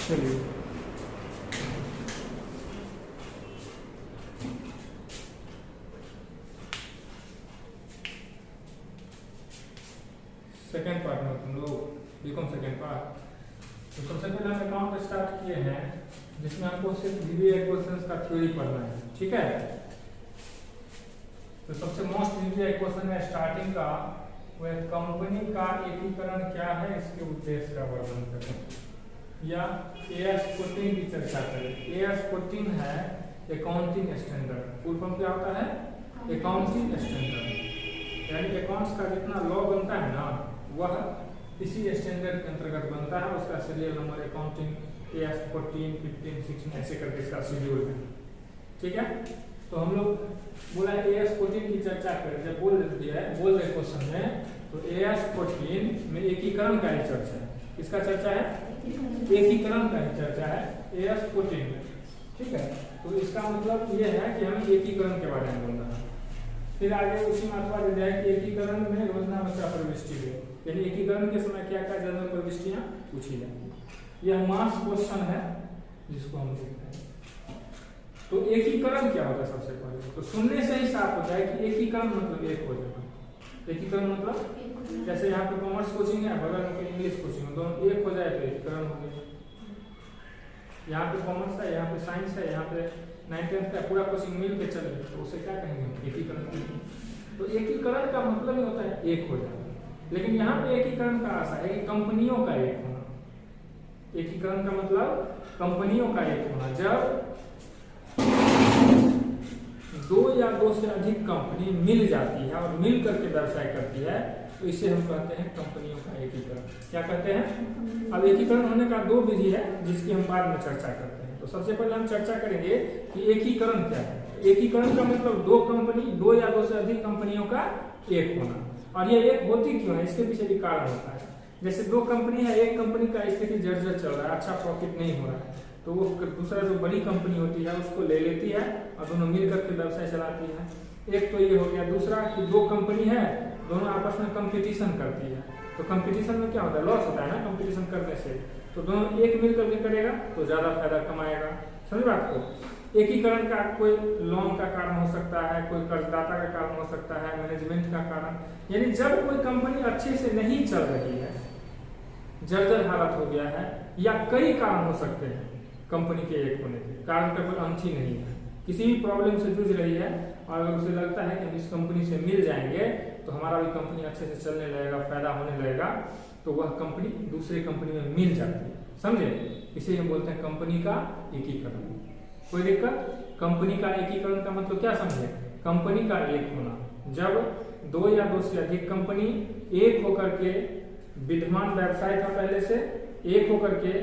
चलिए second part में तुम लोग बीकॉम सेकेंड पार्ट। तो सबसे पहले हम अकाउंट स्टार्ट किए हैं जिसमें हमको सिर्फ वीवीआई क्वेश्चंस का थ्योरी पढ़ना है, ठीक है। तो सबसे मोस्ट वीवीआई क्वेश्चन है स्टार्टिंग का, वह कंपनी का एकीकरण क्या है, इसके उद्देश्य का वर्णन करें या AS14 की चर्चा करें। AS14 है अकाउंटिंग स्टैंडर्ड, फुल फॉर्म क्या होता है, अकाउंटिंग स्टैंडर्ड, यानी अकाउंट्स का जितना लॉ बनता है ना वह इसी स्टैंडर्ड के अंतर्गत बनता है। उसका सीरियल नंबर अकाउंटिंग AS14, 15, 16 ऐसे करके इसका शेड्यूल है, ठीक है। तो हम लोग बोला AS14 की चर्चा करें, जब बोल रहे क्वेश्चन में, तो AS14 में एकीकरण का ही चर्चा है। किसका चर्चा है, एकीकरण का ही चर्चा है AS14 में, ठीक है। तो इसका मतलब ये है कि हमें एकीकरण के बारे में बोलना है। फिर आगे उसी में अथवा दिया है कि एकीकरण में रोजना बच्चा प्रविष्टि है, यानी एकीकरण के समय क्या क्या जनरल प्रविष्टियां पूछी जाएंगी। यह मास क्वेश्चन है जिसको हम देखते हैं। तो एकीकरण क्या होता है, सबसे पहले तो सुनने से ही साफ होता है कि एकीकरण मतलब एक हो जाना। एकीकरण मतलब जैसे यहाँ पे कॉमर्स कोचिंग है, बगल में इंग्लिश कोचिंग है, दोनों एक हो जाए तो एकीकरण हो गया। यहाँ पे कॉमर्स है, यहाँ पे साइंस है, यहाँ पे 9th 10th का पूरा कोचिंग मिल के चले, तो उसे क्या कहेंगे, एकीकरण। तो एकीकरण का मतलब ही होता है एक हो जाना। लेकिन यहाँ पे एकीकरण का आशा है कि कंपनियों का एक होना। एकीकरण का मतलब कंपनियों का एक होना। जब 2 या 2 से अधिक कंपनी मिल जाती है और मिल करके व्यवसाय करती है, तो इसे हम कहते हैं कंपनियों का एकीकरण। क्या कहते हैं। अब एकीकरण होने का 2 विधि है जिसकी हम बाद में चर्चा करते हैं। तो सबसे पहले हम चर्चा करेंगे कि एकीकरण क्या है। एकीकरण का मतलब 2 या 2 से अधिक कंपनियों का एक होना। और ये एक होती क्यों है, इसके पीछे भी कारण होता है। जैसे 2 कंपनी है, एक कंपनी का स्थिति जर्जर चल रहा है, अच्छा प्रॉफिट नहीं हो रहा है, तो वो दूसरा जो बड़ी कंपनी होती है उसको ले लेती है और दोनों मिल करके व्यवसाय चलाती है। एक तो ये हो गया। दूसरा कि 2 कंपनी है, दोनों आपस में कंपटीशन करती है, तो कंपटीशन में क्या होता है, लॉस होता है ना कंपटीशन करने से। तो दोनों एक मिल करके करेगा तो ज्यादा फायदा कमाएगा। समझ बात को। एकीकरण का कोई लोन का कारण हो सकता है, कोई कर्जदाता का कारण हो सकता है, मैनेजमेंट का कारण, यानी जब कोई कंपनी अच्छे से नहीं चल रही है, जर्जर हालत हो गया है, या कई कारण हो सकते हैं कंपनी के एक होने के कारण का कोई अंत ही नहीं है, किसी भी प्रॉब्लम से जूझ रही है और अगर उसे लगता है कि हम इस कंपनी से मिल जाएंगे तो हमारा भी कंपनी अच्छे से चलने लगेगा, फायदा होने लगेगा, तो वह कंपनी दूसरी कंपनी में मिल जाती है। समझे, इसे हम बोलते हैं कंपनी का एकीकरण। कोई दिक्कत। कंपनी का एकीकरण का मतलब क्या समझे, कंपनी का एक होना। जब 2 या 2 से अधिक कंपनी एक होकर के विद्यमान व्यवसाय था पहले से, एक होकर के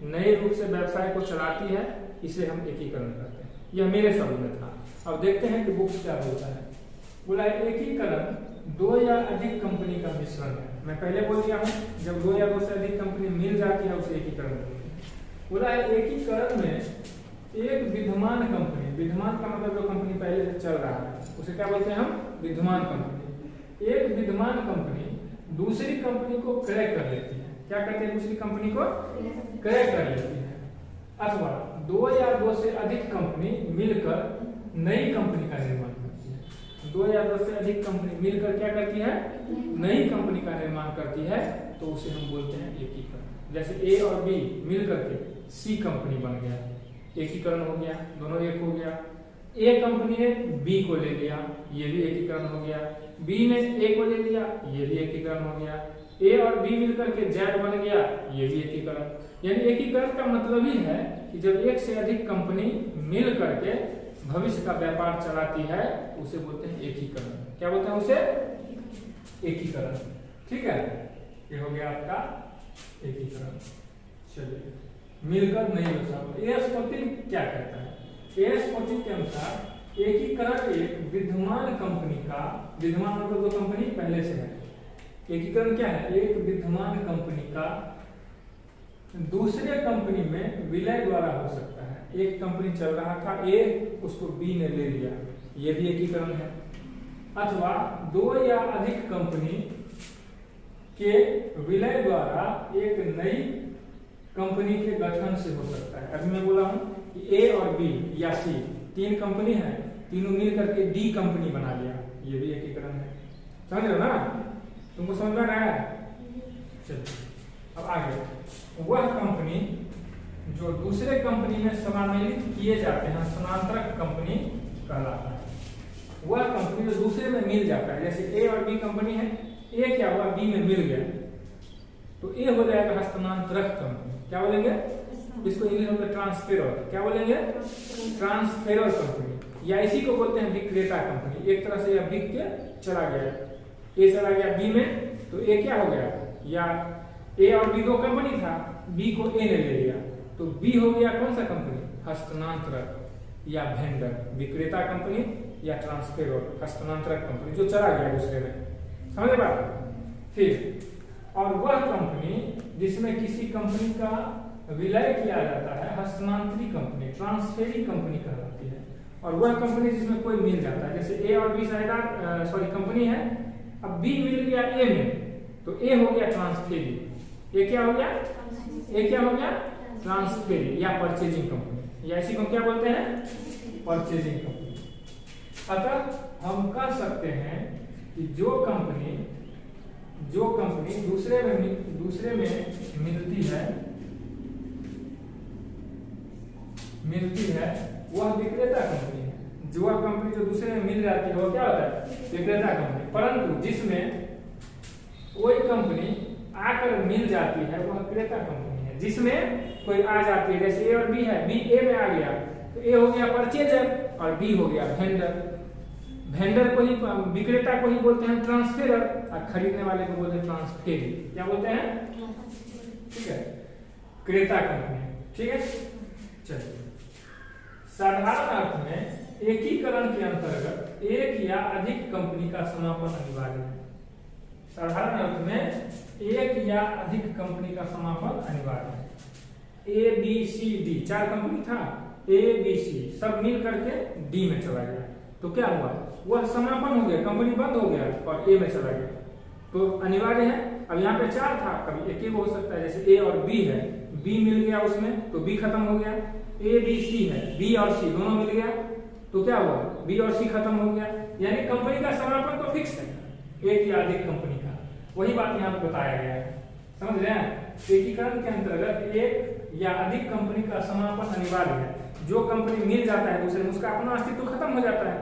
नए रूप से व्यवसाय को चलाती है, इसे हम एकीकरण कहते हैं। यह मेरे शब्द में था। अब देखते हैं कि बुक्स क्या बोलता है। बोला एकीकरण 2 या अधिक कंपनी का मिश्रण है। मैं पहले बोल दिया हूं, जब 2 या 2 से अधिक कंपनी मिल जाती है उसे एकीकरण बोलते हैं। बोला एकीकरण में एक विद्यमान कंपनी, विद्यमान का मतलब जो कंपनी पहले से चल रहा है उसे क्या बोलते हैं हम, विद्यमान कंपनी। एक विद्यमान कंपनी दूसरी कंपनी को क्रय कर लेती है। क्या करते हैं, दूसरी कंपनी को क्रय कर लेती है। अथवा 2 या 2 से अधिक कंपनी मिलकर नई कंपनी का निर्माण करती है। 2 या 2 से अधिक कंपनी मिलकर क्या करती है, नई कंपनी का निर्माण करती है, तो उसे हम बोलते हैं एकीकरण। जैसे A और B मिलकर के C कंपनी बन गया, एकीकरण हो गया, दोनों एक हो गया। A कंपनी ने B को ले लिया, ये भी एकीकरण हो गया। B ने A को ले लिया, ये भी एकीकरण हो गया। A और B मिलकर के Z बन गया, ये भी एकीकरण। यानी एकीकरण का मतलब ही है कि जब 1 से अधिक कंपनी मिल करके भविष्य का व्यापार चलाती है उसे बोलते हैं एकीकरण। क्या बोलते हैं उसे, एकीकरण। ठीक है, ये हो गया आपका एकीकरण। चलिए, मिलकर नई व्यवसाय। AS14 क्या कहता है, AS14 के अनुसार एकीकरण एक विद्यमान कंपनी का, विद्यमान मतलब जो कंपनी पहले से है, एकीकरण क्या है, एक विद्यमान कंपनी का दूसरे कंपनी में विलय द्वारा हो सकता है। एक कंपनी चल रहा था A, उसको B ने ले लिया, ये भी एकीकरण है। अथवा 2 या अधिक कंपनी के विलय द्वारा एक नई कंपनी के गठन से हो सकता है। अभी मैं बोला हूं कि ए और बी या सी तीन कंपनी है, तीनों मिल करके डी कंपनी बना लिया, ये भी एकीकरण है। समझ रहे हो ना? तुमको समझ में आ रहा है? चलिए अब आगे। वह कंपनी जो दूसरे कंपनी में समामेलित किए जाते हैं स्थानांतरक कंपनी कहलाता है। वह कंपनी जो दूसरे में मिल जाता है, जैसे ए और बी कंपनी है, ए क्या हुआ बी में मिल गया तो ए हो जाएगा हस्तांतरक कंपनी। क्या बोलेंगे इसको? इंग्लिश में ट्रांसफेरर। क्या बोलेंगे? ट्रांसफेरर कंपनी, या इसी को बोलते हैं विक्रेता कंपनी। एक तरह से यह बिक के चला गया, ए चला गया बी में तो ए क्या हो गया, या ए और बी दो कंपनी था, बी को ए ने ले लिया तो बी हो गया कौन सा कंपनी? हस्तांतरक या वेंडर। विक्रेता कंपनी या ट्रांसफेरर हस्तांतरक कंपनी जो चला गया दूसरे में। समझ बात? फिर और वह कंपनी जिसमें किसी कंपनी का विलय किया जाता है हस्तांतरी कंपनी, ट्रांसफेरी कंपनी कहलाती है। और वह कंपनी जिसमें कोई मिल जाता है, जैसे ए और बी साझेदार कंपनी है, अब बी मिल गया ए में तो ए हो गया ट्रांसफेरी। ए क्या हो गया? ए क्या हो गया? ट्रांसफेरी या परचेजिंग कंपनी, या इसी को क्या बोलते हैं? Purchasing company. अतः हम कह सकते हैं कि जो कंपनी दूसरे में मिलती है वह विक्रेता कंपनी है। जो कंपनी जो दूसरे में मिल जाती है वो क्या होता है? विक्रेता कंपनी। परंतु जिसमें कोई कंपनी आकर मिल जाती है वह क्रेता कंपनी है। जिसमें कोई आ जाती है, जैसे ए और बी है, बी ए में आ गया तो ए हो गया परचेजर और बी हो गया वेंडर। वेंडर को ही, विक्रेता को ही बोलते हैं ट्रांसफेरर और खरीदने वाले को बोलते हैं ट्रांसफेरी। क्या बोलते हैं? ठीक है, क्रेता कंपनी। ठीक है, चलिए। साधारण अर्थ में एकीकरण के अंतर्गत एक या अधिक कंपनी का समापन अनिवार्य है। साधारण अर्थ में एक या अधिक कंपनी का समापन अनिवार्य है। ए बी सी डी चार कंपनी था, ए बी सी सब मिल करके डी में चला गया तो क्या हुआ? वह समापन हो गया, कंपनी बंद हो गया और ए में चला गया तो अनिवार्य है। अब यहाँ पे चार था, कभी एक ही हो सकता है, जैसे ए और बी है, बी मिल गया उसमें तो बी खत्म हो गया। ए बी सी है, बी और सी दोनों मिल गया तो क्या हुआ? बी और सी खत्म हो गया। यानी कंपनी का समापन तो फिक्स है, एक या अधिक कंपनी का। वही बात यहाँ पे बताया गया है। समझ रहे हैं? एकीकरण के अंतर्गत एक या अधिक कंपनी का समापन अनिवार्य है। जो कंपनी मिल जाता है दूसरे में उसका अपना अस्तित्व खत्म हो जाता है।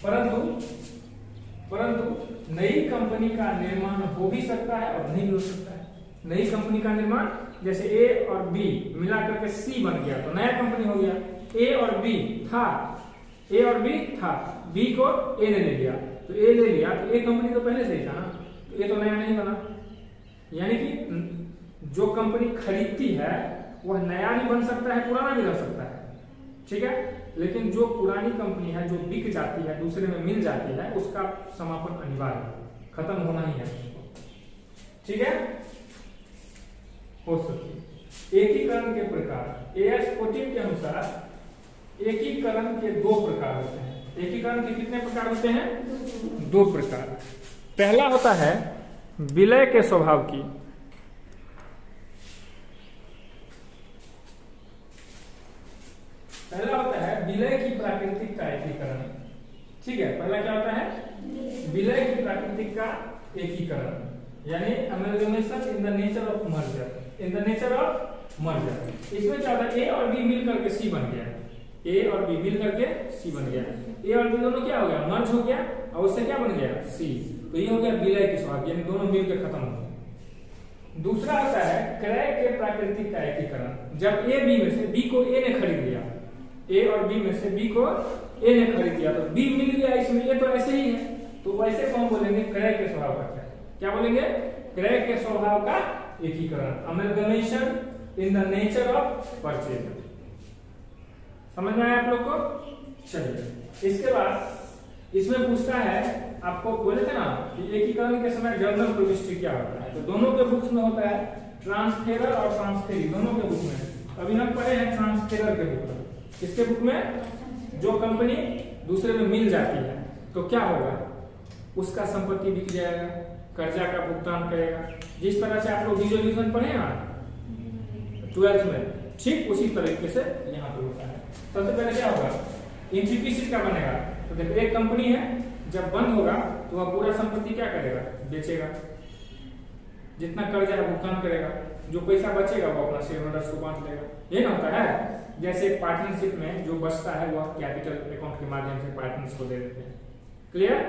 परंतु नई कंपनी का निर्माण हो भी सकता है और नहीं हो सकता है। नई कंपनी का निर्माण, जैसे ए और बी मिला करके सी बन गया तो नया कंपनी हो गया। ए और बी था, बी को ए ने ले लिया तो ए ले लिया तो ए कंपनी तो पहले से ही था ना, तो ये तो नया नहीं बना। यानी कि जो कंपनी खरीदती है वह नया भी बन सकता है, पुराना भी रह सकता है। ठीक है, लेकिन जो पुरानी कंपनी है जो बिक जाती है, दूसरे में मिल जाती है, उसका समापन अनिवार्य है, खत्म होना ही है उसको। ठीक है, हो सकती है। एकीकरण के प्रकार एएस 14 के अनुसार एकीकरण के दो प्रकार होते हैं। एकीकरण के कितने प्रकार होते हैं? दो प्रकार। पहला होता है विलय के स्वभाव की। पहला होता है विलय की प्राकृतिक का एकीकरण। ठीक है, पहला क्या होता है? विलय की प्राकृतिक का एकीकरण, यानी amalgamation in the nature of merger. In the nature of merger इसमें क्या होता है? ए और बी मिल करके सी बन गया। ए और बी मिल करके सी बन गया। ए और बी दोनों क्या हो गया? मर्ज हो गया और उससे क्या बन गया? सी। तो ये हो गया विलय के स्वभाव, यानी दोनों मिल के खत्म हो गए। दूसरा होता है क्रय के प्राकृतिक का एकीकरण। जब ए बी में से बी को ए ने खरीद लिया, ए और बी में से बी को ए ने खरीद लिया तो बी मिल गया इसमें, ए तो ऐसे ही है, तो वैसे कौन बोलेंगे? क्रय के स्वभाव का। क्या बोलेंगे? क्रय के स्वभाव का एकीकरण, amalgamation in the nature of purchase. समझ में आया आप लोग को? चलिए, इसके बाद इसमें पूछता है, आपको बोले थे ना कि एकीकरण के समय जर्नल प्रविष्टि क्या होता है, तो दोनों के बुक्स में होता है ट्रांसफेरर और ट्रांसफेरी, दोनों के बुक में। अभी हम पढ़े हैं ट्रांसफेरर के बुक में। किसके बुक में? जो कंपनी दूसरे में मिल जाती है तो क्या होगा? उसका संपत्ति बिक जाएगा, कर्जा का भुगतान करेगा। जिस तरह से आप लोग रिजोल्यूशन पढ़े ना, 12th में, ठीक उसी तरीके से यहाँ पे होता है। सबसे पहले क्या होगा, एंट्री किस चीज का बनेगा, तो देखो एक कंपनी है, जब बंद होगा तो वह पूरा संपत्ति क्या करेगा, बेचेगा, जितना कर्जा है भुगतान करेगा, जो पैसा बचेगा वो अपना शेयर होल्डर्स को बांट देगा। ये ना होता है, जैसे पार्टनरशिप में जो बचता है वह कैपिटल अकाउंट के माध्यम से पार्टनर्स को दे देते हैं। क्लियर?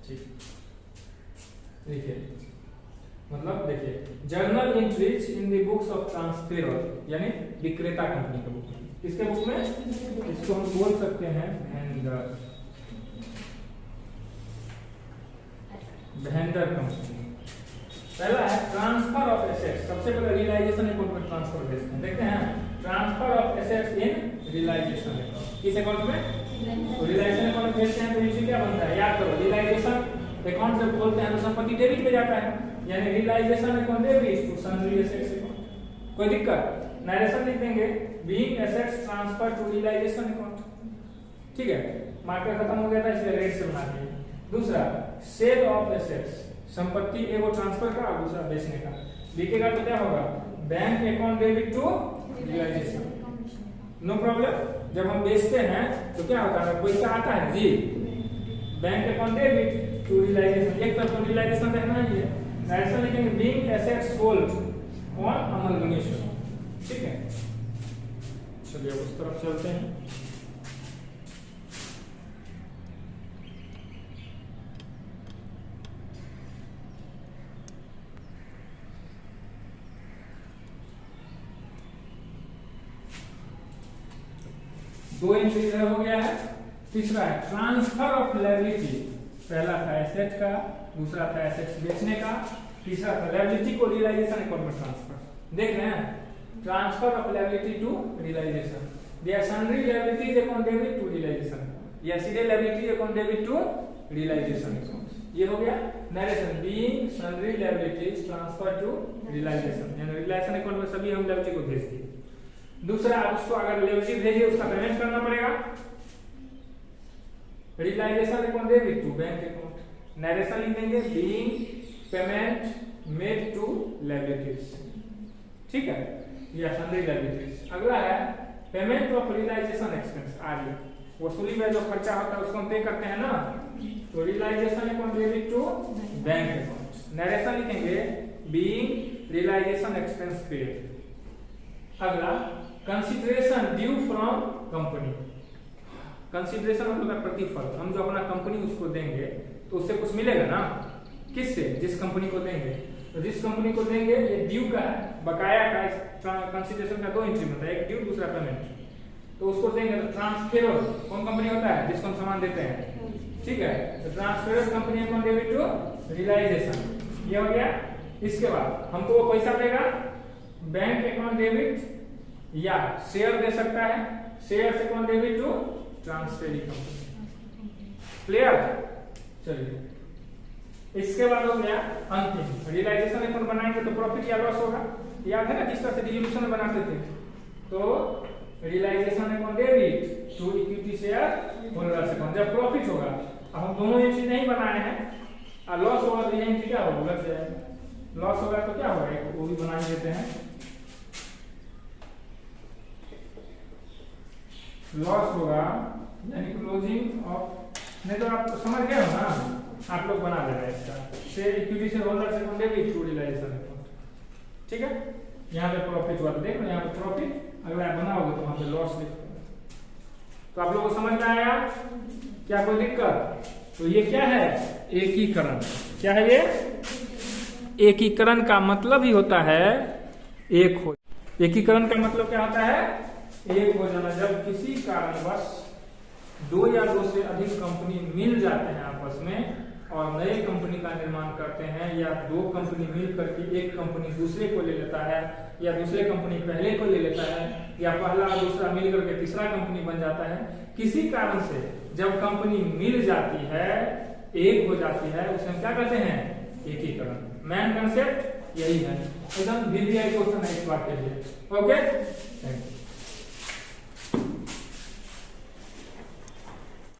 ठीक, देखिए मतलब देखिए journal entries in the books of transferor, यानी विक्रेता कंपनी के बुक में, किसके बुक में, इसको हम बोल सकते हैं वेंडर कंपनी। पहला है ट्रांसफर ऑफ एसेट्स, सबसे पहले रियलाइजेशन अकाउंट में ट्रांसफर भेजते हैं। देखते हैं transfer of assets in realisation account, किस अकाउंट में, तो रियलाइजेशन अकाउंट में भेजते हैं। तो इससे क्या बनता है, याद करो, रियलाइजेशन अकाउंट जब खोलते हैं तो संपत्ति डेबिट में जाता है, यानी realisation account debit to sundry assets account. कोई दिक्कत, नरेशन लिख देंगे, being assets transfer to realisation account. ठीक है, मार्केट खत्म हो गया था इसलिए रेट से बना दिए। दूसरा सेल ऑफ एसेट्स, संपत्ति एगो ट्रांसफर का और दूसरा बेचने का, बिकेगा तो क्या होगा, bank account debit to realisation, no problem. जब हम बेचते हैं तो क्या होता है, पैसा आता है जी, bank account debit to realization, एक तरफ तो रियलाइजेशन रहना ही है, नरेशन लिखेंगे being assets sold on amalgamation. ठीक है, चलिए अब उस तरफ चलते हैं। दो एंट्री हो गया है। तीसरा है ट्रांसफर ऑफ लायबिलिटी, पहला था एसेट का, दूसरा था एसेट्स बेचने का, तीसरा था लायबिलिटी को रियलाइजेशन अकाउंट में ट्रांसफर। देख रहे हैं, transfer of liability to realisation, there sundry liabilities account debit to realisation, या सीधे liability account debit to realisation account. ये हो गया narration, being sundry liabilities transfer to realisation, यानी रियलाइजेशन अकाउंट में सभी हम लायबिलिटी को भेज दिए। दूसरा, आप उसको अगर लायबिलिटी भेजिए उसका पेमेंट करना पड़ेगा, realisation account debit to bank account, narration लिख देंगे being payment made to liabilities. ठीक है, या सन्ड्री लायबिलिटीज। अगला है payment of realisation expense, R U, वसूली में जो खर्चा होता है उसको हम पे करते हैं ना, तो realisation account debit to bank account, narration लिखेंगे बीइंग रियलाइजेशन एक्सपेंस पेड। अगला consideration due from company, consideration मतलब प्रतिफल, हम जो अपना कंपनी उसको देंगे तो उससे कुछ मिलेगा ना, किससे, जिस कंपनी को देंगे, तो जिस कंपनी को देंगे ये ड्यू का है, बकाया का। कंसिडरेशन का दो एंट्री होता है, एक ड्यू दूसरा पेमेंट, तो उसको देंगे तो ट्रांसफेरर कौन कंपनी होता है, जिसको हम सामान देते हैं। ठीक है, तो transferor company account debit to realization, ये हो गया। इसके बाद हमको वो पैसा देगा, बैंक अकाउंट डेबिट या शेयर दे सकता है, share account debit to transferee company. Clear? चलिए, इसके बाद हो गया अंतिम, रियलाइजेशन अकाउंट बनाएंगे तो प्रॉफिट या लॉस होगा, याद है ना जिस तरह से डिस्ट्रीब्यूशन बनाते थे, तो realisation account debit to equity share holders account, जब प्रॉफिट होगा। अब हम दोनों एंट्री नहीं बनाए हैं, और लॉस होगा तो ये एंट्री क्या होगा, लग जाएगा। लॉस होगा तो क्या होगा, वो भी बना देते हैं, लॉस होगा यानी क्लोजिंग ऑफ, नहीं तो आप समझ गए हो ना, आप लोग बना देना इसका, share equity share holders account debit to realisation account. ठीक है, यहाँ पे प्रॉफिट हुआ तो देखो यहाँ पे प्रॉफिट, अगर आप बनाओगे तो वहां पे लॉस लिखोगे। तो आप लोगों को समझ में आया, क्या कोई दिक्कत? तो ये क्या है, एकीकरण। क्या है ये? एकीकरण का मतलब ही होता है एक हो, एकीकरण का मतलब क्या होता है, एक हो जाना। जब किसी कारणवश दो या दो से अधिक कंपनी मिल जाते हैं आपस में और नए कंपनी का निर्माण करते हैं, या दो कंपनी मिल करके एक कंपनी दूसरे को ले लेता है, या दूसरे कंपनी पहले को ले लेता है, या पहला और दूसरा मिल करके तीसरा कंपनी बन जाता है। किसी कारण से जब कंपनी मिल जाती है, एक हो जाती है, उसे हम क्या कहते हैं, एकीकरण। मेन कंसेप्ट यही है, एकदम VVI क्वेश्चन है इस बात के लिए। Okay, thank you.